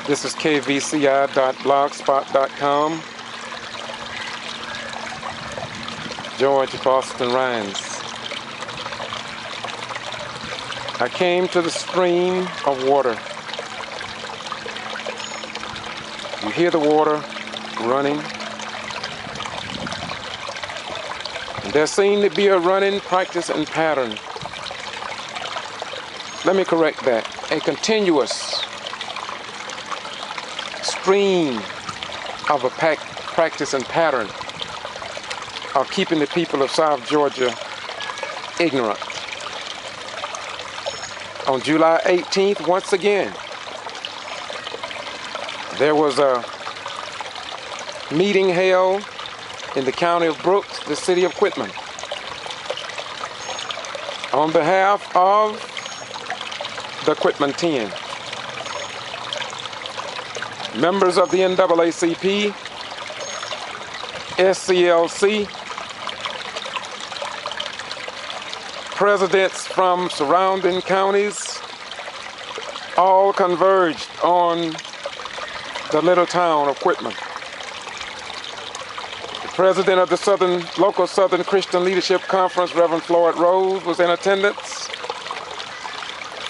This is kvci.blogspot.com. George Boston Rhines. I came to the stream of water. You hear the water running. And there seemed to be a running practice and pattern. Let me correct that. A continuous stream of a practice and pattern of keeping the people of South Georgia ignorant. On July 18th, once again, there was a meeting held in the county of Brooks, the city of Quitman, on behalf of the Quitman 10. Members of the NAACP, SCLC, presidents from surrounding counties, all converged on the little town of Quitman. The president of the local Southern Christian Leadership Conference, Reverend Floyd Rose, was in attendance.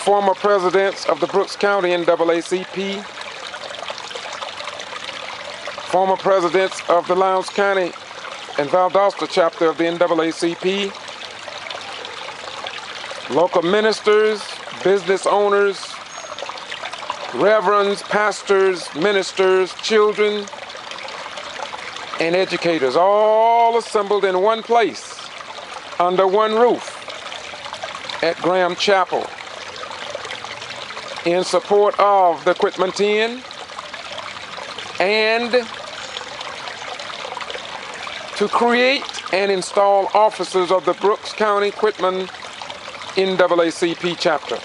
Former presidents of the Brooks County NAACP, former presidents of the Lowndes County and Valdosta chapter of the NAACP, local ministers, business owners, reverends, pastors, ministers, children, and educators, all assembled in one place, under one roof, at Graham Chapel, in support of the Quitman 10 and to create and install officers of the Brooks County Quitman NAACP chapter.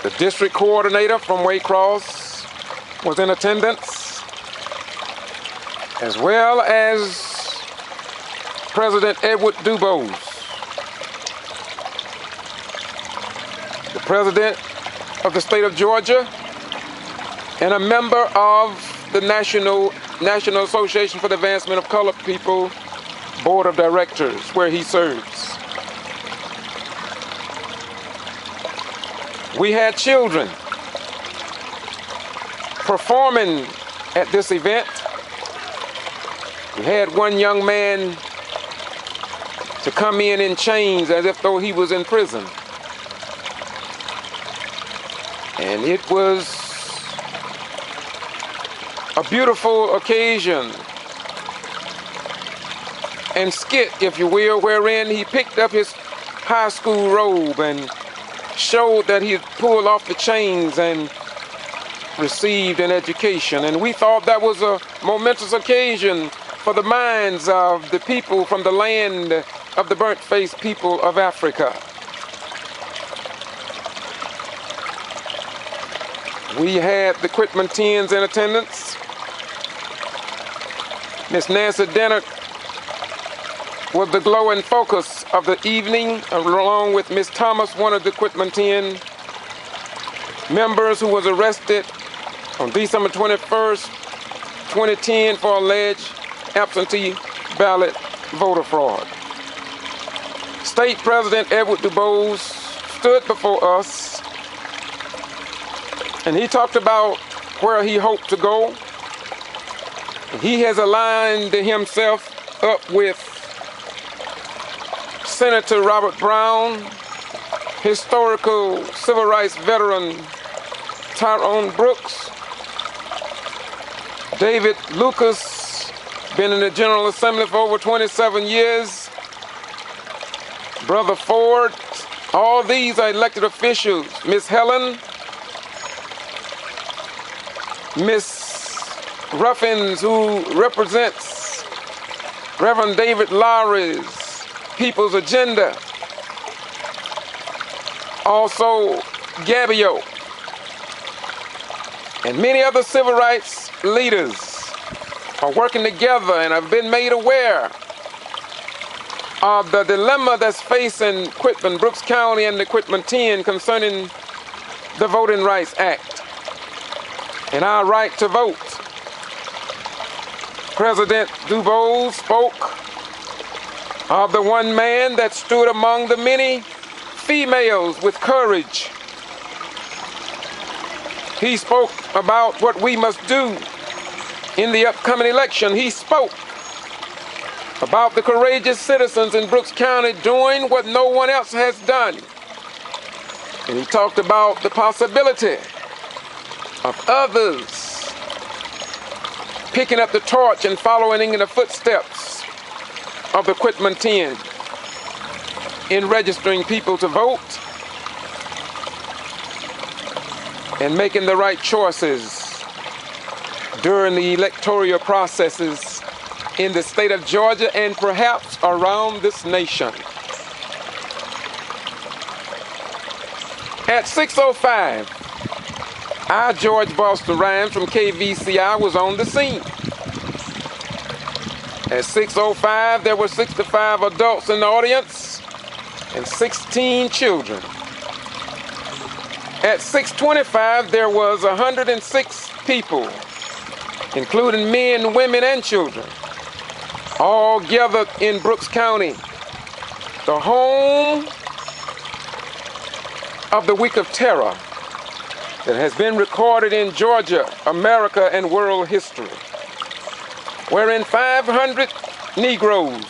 The district coordinator from Waycross was in attendance, as well as President Edward Dubose, the president of the state of Georgia, and a member of the National Association for the Advancement of Colored People Board of Directors, where he serves. We had children performing at this event. We had one young man to come in chains as if though he was in prison. And it was a beautiful occasion and skit, if you will, wherein he picked up his high school robe and showed that he had pulled off the chains and received an education. And we thought that was a momentous occasion for the minds of the people from the land of the burnt-faced people of Africa. We had the Quitman 10s in attendance. Miss Nancy Denner was the glow and focus of the evening, along with Miss Thomas, one of the Quitman 10 members who was arrested on December 21st, 2010 for alleged absentee ballot voter fraud. State President Edward Dubose stood before us, and he talked about where he hoped to go. He has aligned himself up with Senator Robert Brown, historical civil rights veteran Tyrone Brooks, David Lucas, been in the General Assembly for over 27 years, Brother Ford. All these are elected officials. Miss Helen, Miss Ruffins, who represents Reverend David Lowry's People's Agenda. Also, Gabio, and many other civil rights leaders are working together and have been made aware of the dilemma that's facing Quitman, Brooks County, and the Quitman 10 concerning the Voting Rights Act and our right to vote. President Du Bois spoke of the one man that stood among the many females with courage. He spoke about what we must do in the upcoming election. He spoke about the courageous citizens in Brooks County doing what no one else has done. And he talked about the possibility of others picking up the torch and following in the footsteps of the Quitman 10 in registering people to vote and making the right choices during the electoral processes in the state of Georgia and perhaps around this nation. At 6:05, I, George Boston Rhymes from KVCI, was on the scene. At 6:05, there were 65 adults in the audience and 16 children. At 6:25, there was 106 people, including men, women, and children, all gathered in Brooks County, the home of the Week of Terror that has been recorded in Georgia, America, and world history, wherein 500 Negroes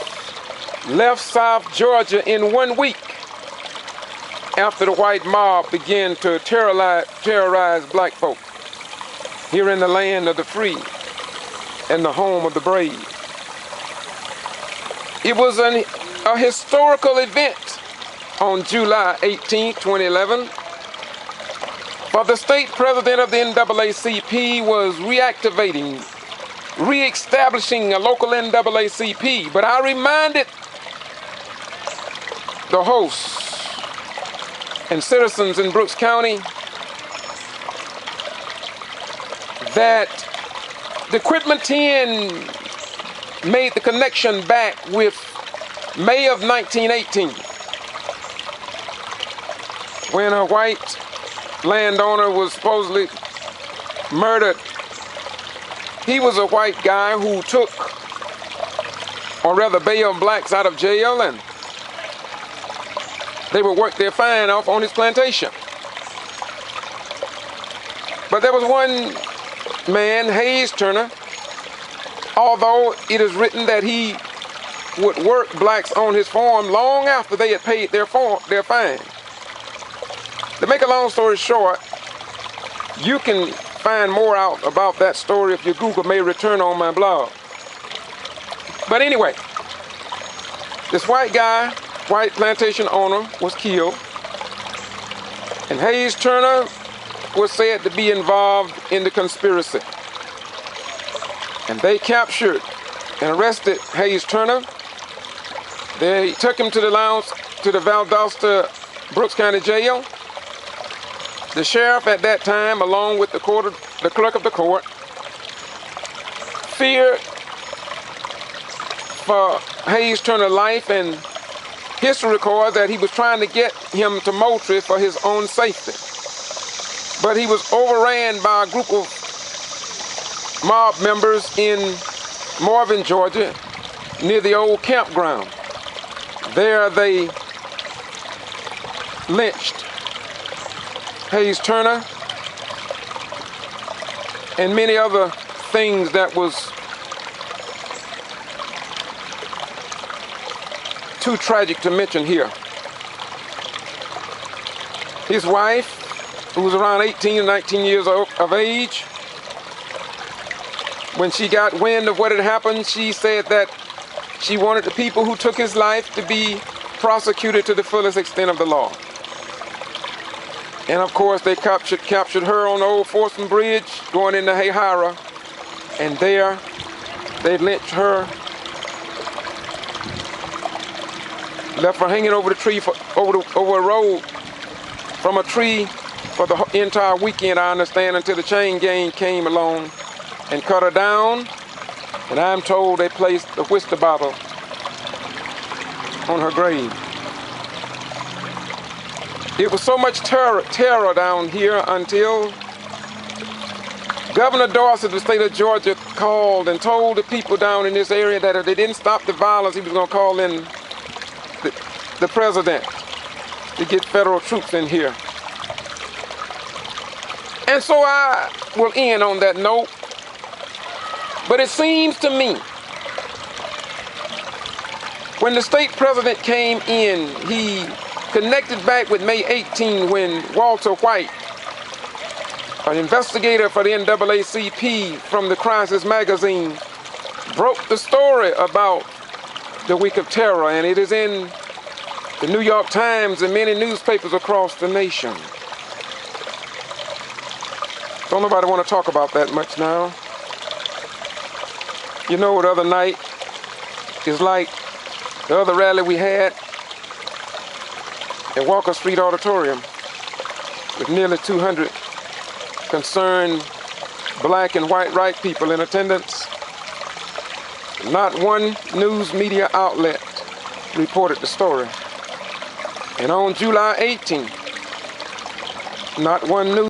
left South Georgia in 1 week after the white mob began to terrorize black folk here in the land of the free and the home of the brave. It was a historical event on July 18, 2011, for the state president of the NAACP was reestablishing a local NAACP. But I reminded the hosts and citizens in Brooks County that the Quitman 10 made the connection back with May of 1918, when a white landowner was supposedly murdered. He was a white guy who took, or rather bailed blacks out of jail, and they would work their fine off on his plantation. But there was one man, Hayes Turner, although it is written that he would work blacks on his farm long after they had paid their fine. To make a long story short, you can find more out about that story if you Google may return on my blog. But anyway, this white guy, white plantation owner, was killed, and Hayes Turner was said to be involved in the conspiracy. And they captured and arrested Hayes Turner. They took him to the Valdosta Brooks County Jail. The sheriff at that time, along with the clerk of the court, feared for Hayes Turner's life, and history records that he was trying to get him to Moultrie for his own safety. But he was overran by a group of mob members in Marvin, Georgia, near the old campground. There they lynched Hayes Turner and many other things that was too tragic to mention here. His wife, who was around 18 or 19 years of age, when she got wind of what had happened, she said that she wanted the people who took his life to be prosecuted to the fullest extent of the law. And of course, they captured her on the old Fortson Bridge going into Hayhira, and there they lynched her, left her hanging over the tree, over a road from a tree for the entire weekend, I understand, until the chain gang came along and cut her down. And I'm told they placed a whiskey bottle on her grave. It was so much terror down here until Governor Dorsey of the state of Georgia called and told the people down in this area that if they didn't stop the violence, he was going to call in the president to get federal troops in here. And so I will end on that note. But it seems to me, when the state president came in, he connected back with May 18 when Walter White, an investigator for the NAACP from the Crisis magazine, broke the story about the Week of Terror, and it is in the New York Times and many newspapers across the nation. Don't nobody want to talk about that much now. You know, the other night is like the other rally we had at Walker Street Auditorum with nearly 200 concerned black and white right people in attendance. Not one news media outlet reported the story. And on July 18th, not one news